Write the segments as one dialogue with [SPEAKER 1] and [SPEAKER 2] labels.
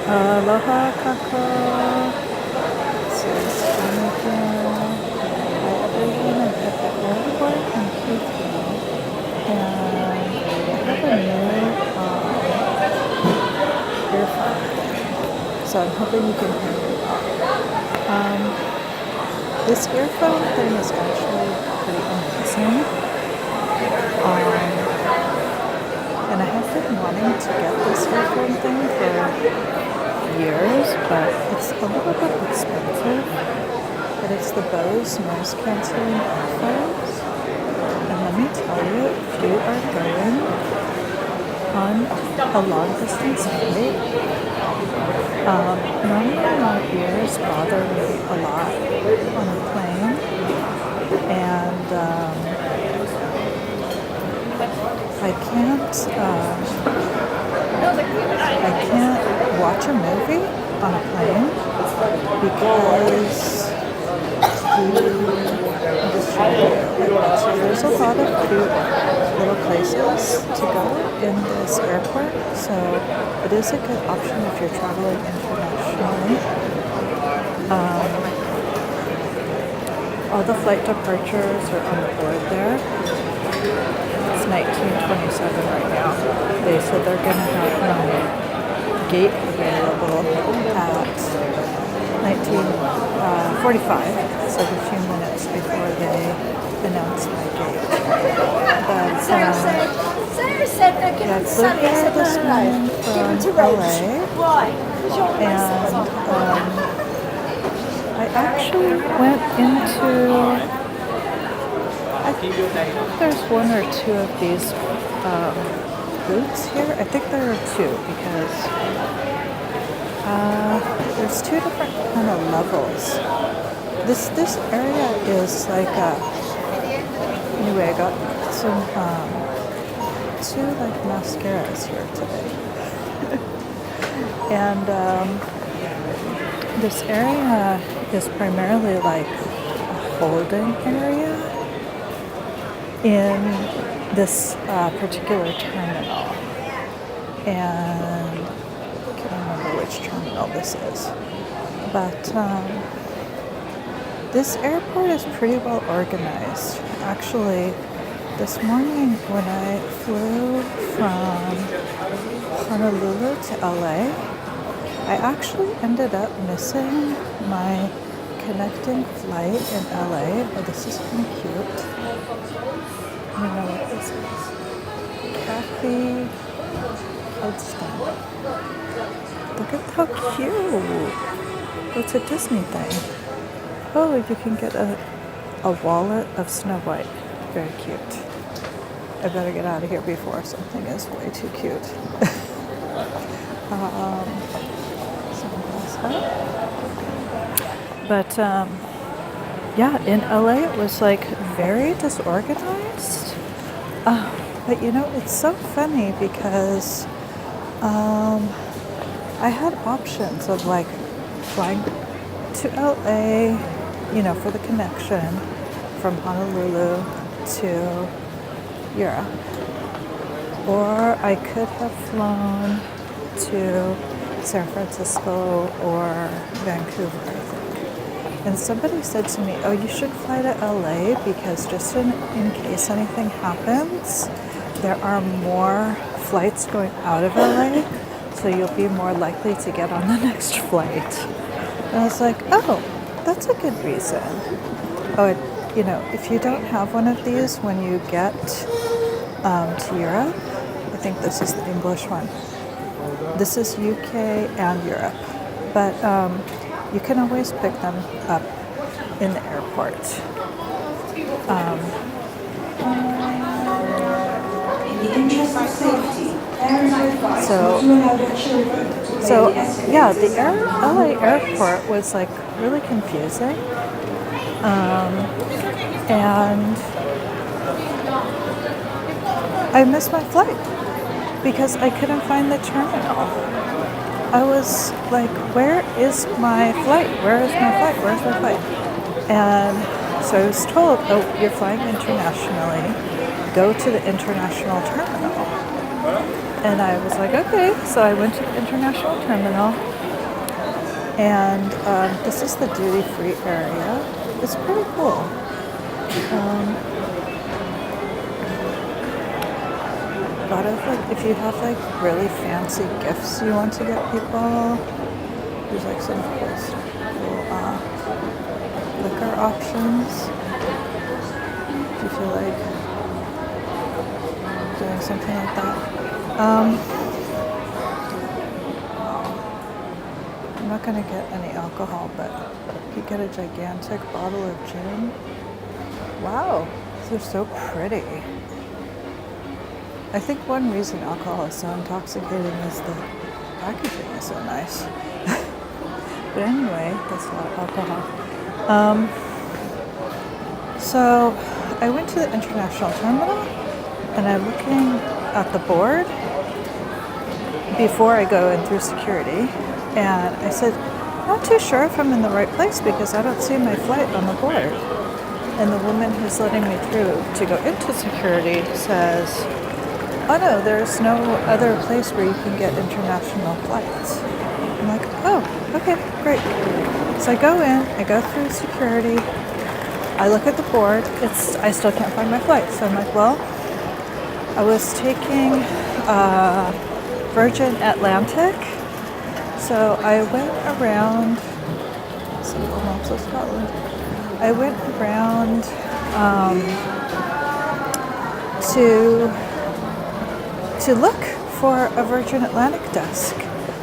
[SPEAKER 1] Aloha kako. This is Jamaican. Hi everyone, I'm at the airport in Heathrow. And I have a new earphone thing. So I'm hoping you can hear me well. This earphone thing is actually pretty amazing. And I have been wanting to get this earphone thing for years, but it's a little bit expensive. But it's the Bose noise canceling earphones. And let me tell you, if you are going on a long distance flight, normally my ears bother me a lot on a plane. And I can't watch a movie on a plane because there's a lot of cute little places to go in this airport, so it is a good option if you're traveling internationally. All the flight departures are on the board there. It's 1927 right now. They said they're going to have my gate available at 1945, so a few minutes before they announced my gate. But
[SPEAKER 2] Sarah said they're going to
[SPEAKER 1] flew here this morning from LA, and I actually went into, I think there's one or two of these booths here. I think there are two because there's two different kind of levels. This area is like anyway, I got some two like mascaras here today. And this area is primarily like a holding area in this particular terminal. And I can't remember which terminal this is. But this airport is pretty well organized. Actually, this morning when I flew from Honolulu to LA, I actually ended up missing my connecting flight in LA. Oh, this is kind of cute. I don't know what this is. Kathy Hudson. Look at how cute. It's a Disney thing. Oh, you can get a wallet of Snow White. Very cute. I better get out of here before something is way too cute. But yeah, in LA it was like very disorganized. But you know, it's so funny because I had options of like flying to LA, you know, for the connection from Honolulu to Europe. Or I could have flown to San Francisco or Vancouver, I think. And somebody said to me, oh, you should fly to LA because just in case anything happens, there are more flights going out of LA, so you'll be more likely to get on the next flight. And I was like, oh, that's a good reason. Oh, you know, if you don't have one of these when you get to Europe, I think this is the English one. This is UK and Europe, but you can always pick them up in the airport. So yeah, the LA airport was like really confusing, and I missed my flight because I couldn't find the terminal. I was like, where is my flight? Where is my flight? Where's my flight? And so I was told, oh, you're flying internationally. Go to the international terminal. And I was like, okay. So I went to the international terminal And this is the duty-free area. It's pretty cool. A lot of like, if you have like really fancy gifts you want to get people, there's like some cool liquor options. If you feel like doing something like that. I'm not going to get any alcohol, but you could get a gigantic bottle of gin. Wow, these are so pretty. I think one reason alcohol is so intoxicating is the packaging is so nice. But anyway, that's a lot of alcohol. So I went to the international terminal and I'm looking at the board before I go in through security. And I said, not too sure if I'm in the right place because I don't see my flight on the board. And the woman who's letting me through to go into security says, oh no, there's no other place where you can get international flights. I'm like, oh, okay, great. So I go in, I go through security, I look at the board, I still can't find my flight. So I'm like, well, I was taking Virgin Atlantic. So I went around, Simple Maps of Scotland. I went around to look for a Virgin Atlantic desk.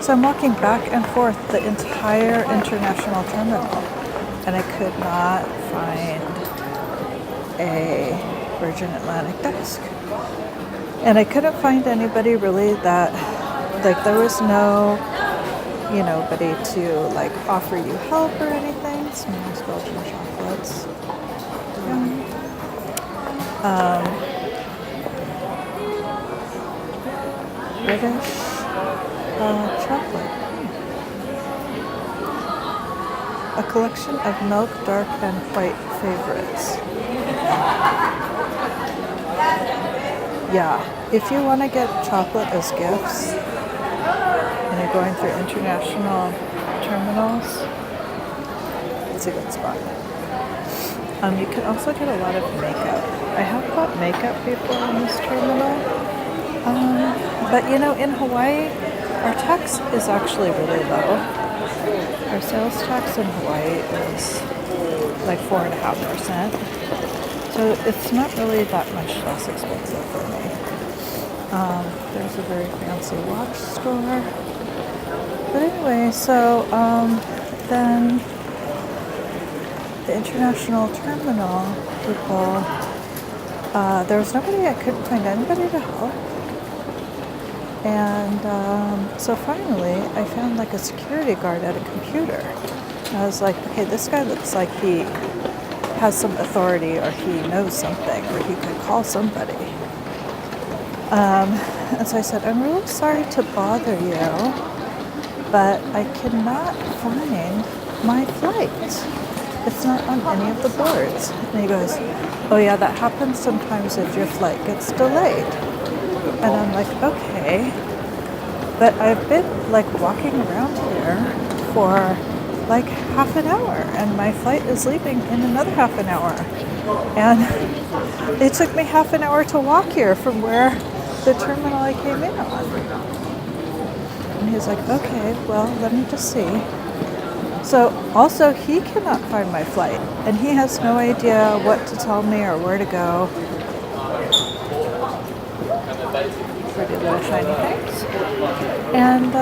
[SPEAKER 1] So I'm walking back and forth the entire international terminal, and I could not find a Virgin Atlantic desk. And I couldn't find anybody really that, like there was nobody to like offer you help or anything. Some nice Belgian chocolates. British chocolate. A collection of milk, dark, and white favorites. Yeah, if you want to get chocolate as gifts and you're going through international terminals, it's a good spot. You can also get a lot of makeup. I have bought makeup before in this terminal. But in Hawaii, our tax is actually really low. Our sales tax in Hawaii is like 4.5%. So it's not really that much less expensive for me. There's a very fancy watch store. But anyway, so then the international terminal people, there was nobody, I couldn't find anybody to help. And so finally, I found like a security guard at a computer. And I was like, okay, this guy looks like he has some authority or he knows something or he could call somebody. And so I said, I'm really sorry to bother you, but I cannot find my flight. It's not on any of the boards. And he goes, oh yeah, that happens sometimes if your flight gets delayed. And I'm like, okay, but I've been like walking around here for like half an hour and my flight is leaving in another half an hour. And it took me half an hour to walk here from where the terminal I came in on. And he's like, okay, well, let me just see. So also he cannot find my flight and he has no idea what to tell me or where to go. Pretty little shiny things. And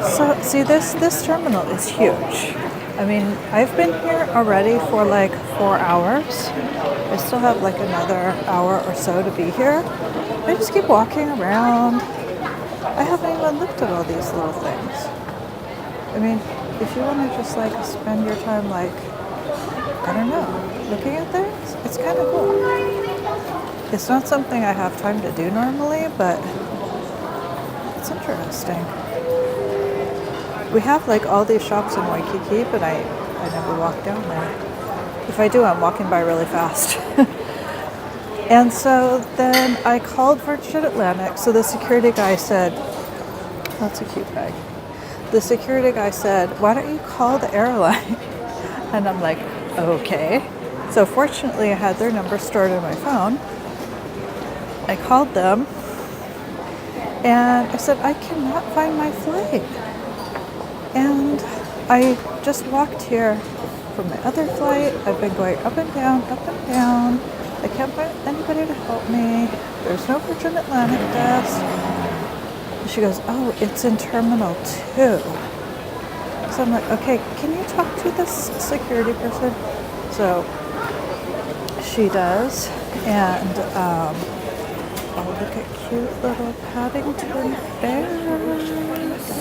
[SPEAKER 1] so see, this terminal is huge. I mean, I've been here already for like 4 hours. I still have like another hour or so to be here. I just keep walking around. I haven't even looked at all these little things. I mean, if you want to just like spend your time like, I don't know, looking at things, it's kind of cool. It's not something I have time to do normally, but it's interesting. We have like all these shops in Waikiki, but I never walk down there. If I do, I'm walking by really fast. And so then I called Virgin Atlantic. So the security guy said, that's a cute bag. the security guy said, why don't you call the airline? And I'm like, okay. So fortunately, I had their number stored on my phone. I called them and I said, I cannot find my flight. And I just walked here from my other flight. I've been going up and down, up and down. I can't find anybody to help me. There's no Virgin Atlantic desk. She goes, oh, it's in Terminal 2. So I'm like, okay, can you talk to this security person? So she does, and oh, look at cute little Paddington bears.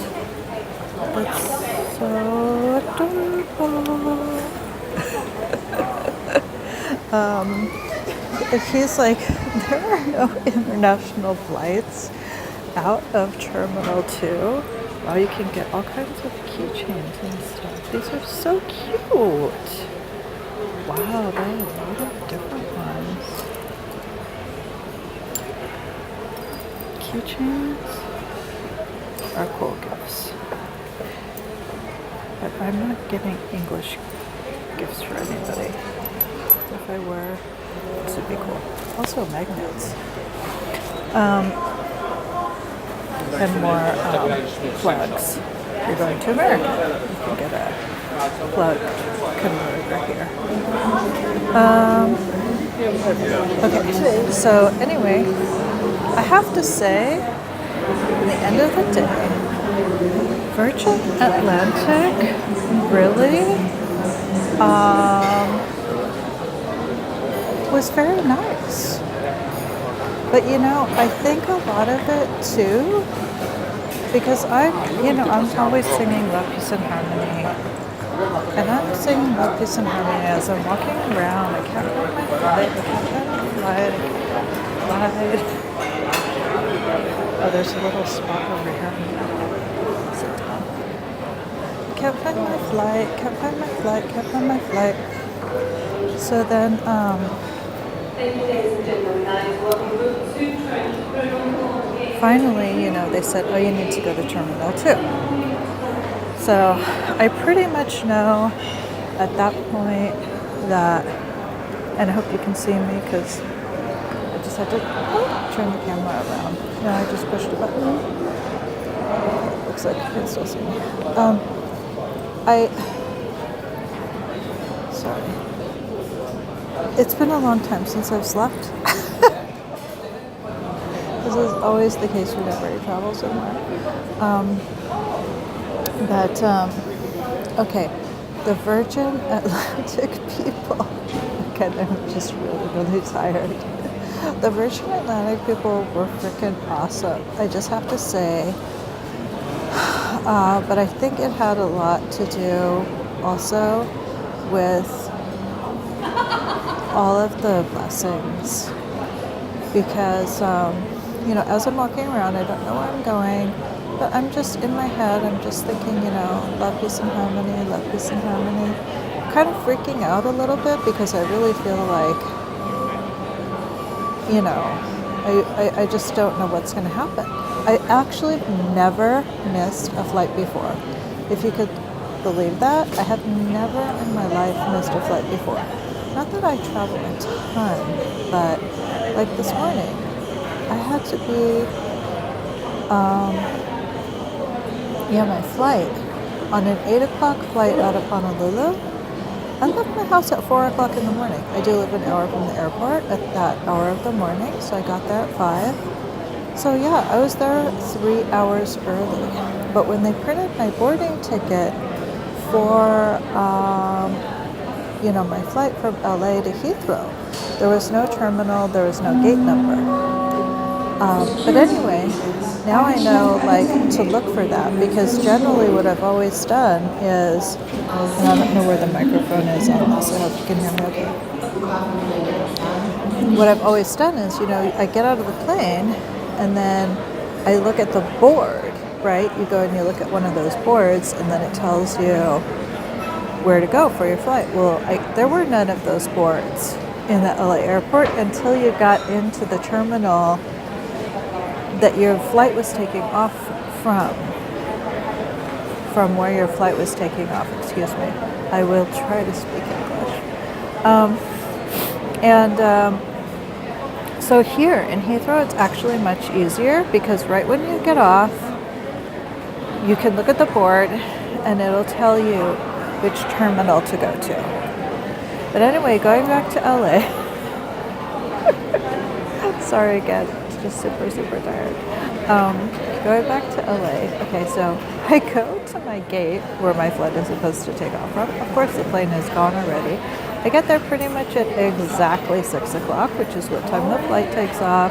[SPEAKER 1] That's so adorable. He's like, there are no international flights out of Terminal 2. Wow, you can get all kinds of keychains and stuff. These are so cute. Wow, there are a lot of different ones. Keychains are cool gifts. But I'm not getting English gifts for anybody. If I were, this would be cool. Also magnets. And more plugs. You're going to America, you can get a plug converter here. Okay, so anyway, I have to say, at the end of the day, Virgin Atlantic really was very nice. But you know, I think a lot of it too, because I'm always singing Love, Peace and Harmony. And I'm singing Love, Peace and Harmony as I'm walking around. I can't find my flight, I can't find my flight, I can't find my flight. Oh, there's a little spot over here. Sit down. Can't find my flight, can't find my flight, can't find my flight. So then, finally, they said, oh, you need to go to Terminal 2. So I pretty much know at that point that, and I hope you can see me because I just had to turn the camera around. I just pushed a button. Looks like you can still see me. Sorry. It's been a long time since I've slept. This is always the case whenever I travel somewhere. Okay, the Virgin Atlantic people, again, I'm just really, really tired. The Virgin Atlantic people were freaking awesome. I just have to say, but I think it had a lot to do also with all of the blessings. Because, as I'm walking around, I don't know where I'm going, but I'm just in my head, I'm just thinking, love, peace, and harmony, love, peace, and harmony. I'm kind of freaking out a little bit because I really feel like, I just don't know what's going to happen. I actually never missed a flight before. If you could believe that, I have never in my life missed a flight before. Not that I travel a ton, but like this morning, I had to be, my flight on an 8 o'clock flight out of Honolulu. I left my house at 4 o'clock in the morning. I do live an hour from the airport at that hour of the morning, so I got there at 5. So yeah, I was there 3 hours early. But when they printed my boarding ticket for, my flight from LA to Heathrow, there was no terminal, there was no gate number. But anyway, now I know to look for that, because generally what I've always done is, and I don't know where the microphone is on this, I hope you can hear me okay. What I've always done is, I get out of the plane and then I look at the board, right? You go and you look at one of those boards and then it tells you where to go for your flight. Well, there were none of those boards in the LA airport until you got into the terminal that your flight was taking off from. from where your flight was taking off. Excuse me. I will try to speak English. Um, and so here in Heathrow, it's actually much easier because right when you get off, you can look at the board and it'll tell you which terminal to go to. But anyway, going back to LA, sorry again, just super, super tired. Going back to LA, okay, so I go to my gate where my flight is supposed to take off from. Of course, the plane is gone already. I get there pretty much at exactly 6 o'clock, which is what time the flight takes off.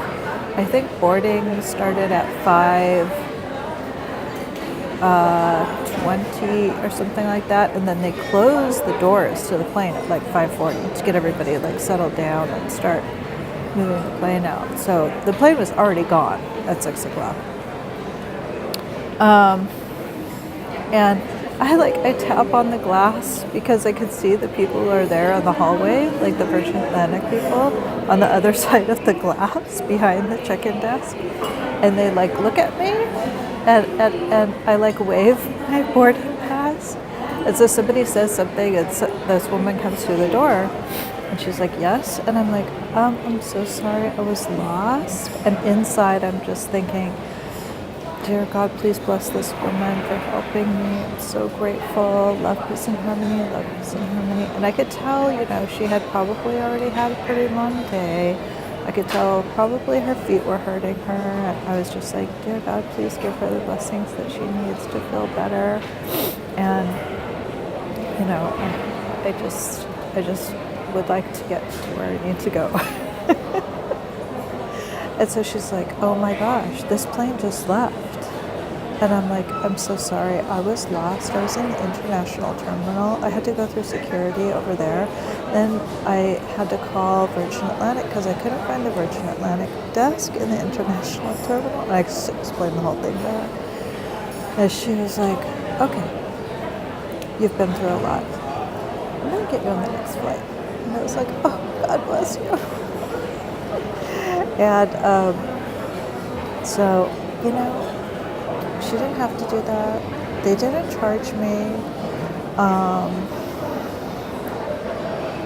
[SPEAKER 1] I think boarding started at 5:20 or something like that, and then they close the doors to the plane at like 5:40 to get everybody like settled down and start moving the plane out. So the plane was already gone at 6 o'clock. And I tap on the glass because I could see the people are there on the hallway, like the Virgin Atlantic people on the other side of the glass behind the check-in desk. And they like look at me and I like wave my boarding pass. And so somebody says something and this woman comes through the door and she's like, yes. And I'm like, I'm so sorry, I was lost. And inside I'm just thinking, dear God, please bless this woman for helping me. I'm so grateful. Love, peace, and harmony. Love, peace, and harmony. And I could tell, she had probably already had a pretty long day. I could tell probably her feet were hurting her. And I was just like, dear God, please give her the blessings that she needs to feel better. And, I just would like to get to where I need to go. And so she's like, oh my gosh, this plane just left. And I'm like, I'm so sorry, I was lost. I was in the international terminal. I had to go through security over there. Then I had to call Virgin Atlantic because I couldn't find the Virgin Atlantic desk in the international terminal. And I explained the whole thing to her. And she was like, okay, you've been through a lot. I'm going to get you on the next flight. And I was like, oh, God bless you. And so, she didn't have to do that. They didn't charge me.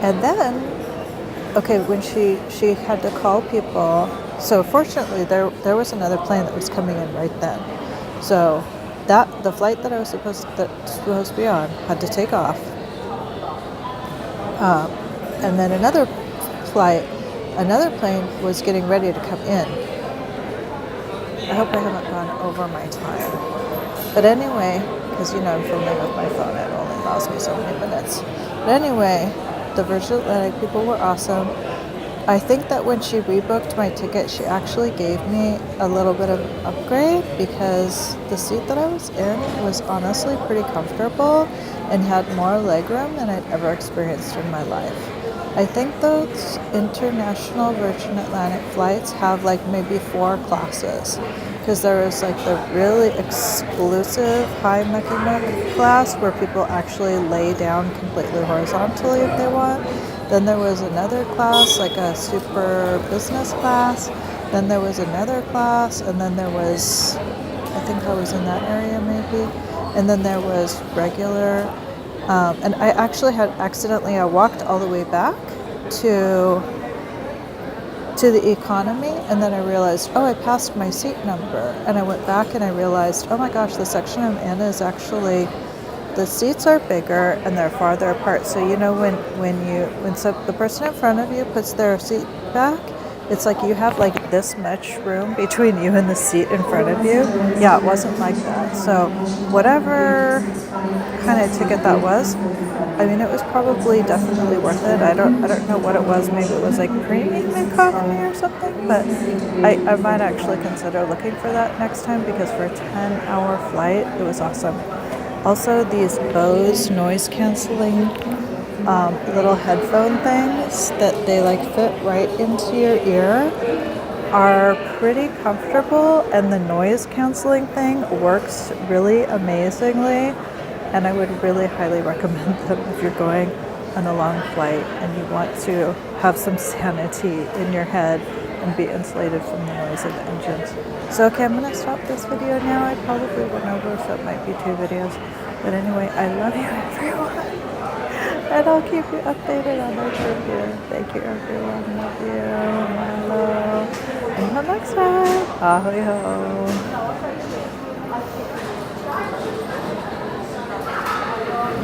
[SPEAKER 1] And then, okay, when she had to call people, so fortunately there was another plane that was coming in right then. So the flight that I was supposed to be on had to take off. And then another plane was getting ready to come in. I hope I haven't gone over my time. But anyway, because I'm filming with my phone, it only allows me so many minutes. But anyway, the Virgin Atlantic people were awesome. I think that when she rebooked my ticket, she actually gave me a little bit of an upgrade because the seat that I was in was honestly pretty comfortable and had more legroom than I'd ever experienced in my life. I think those international Virgin Atlantic flights have like maybe 4 classes because there was like the really exclusive high mucky muck class where people actually lay down completely horizontally if they want. Then there was another class, like a super business class. Then there was another class, and then there was, I think I was in that area maybe. And then there was regular. And I actually I walked all the way back to the economy, and then I realized, oh, I passed my seat number. And I went back and I realized, oh my gosh, the section I'm in is actually, the seats are bigger and they're farther apart. So when the person in front of you puts their seat back, it's like you have like this much room between you and the seat in front of you. Yeah, it wasn't like that. So whatever kind of ticket that was, I mean, it was probably definitely worth it. I don't know what it was. Maybe it was like premium economy or something. But I might actually consider looking for that next time because for a 10-hour flight, it was awesome. Also, these Bose noise canceling little headphone things that they like fit right into your ear are pretty comfortable, and the noise canceling thing works really amazingly, and I would really highly recommend them if you're going on a long flight and you want to have some sanity in your head and be insulated from the noise of the engines. So okay, I'm going to stop this video now. I probably went over, so it might be 2 videos. But anyway, I love you everyone. And I'll keep you updated on this review. Thank you everyone. Love you. Milo. Until next time. Ahoy ho.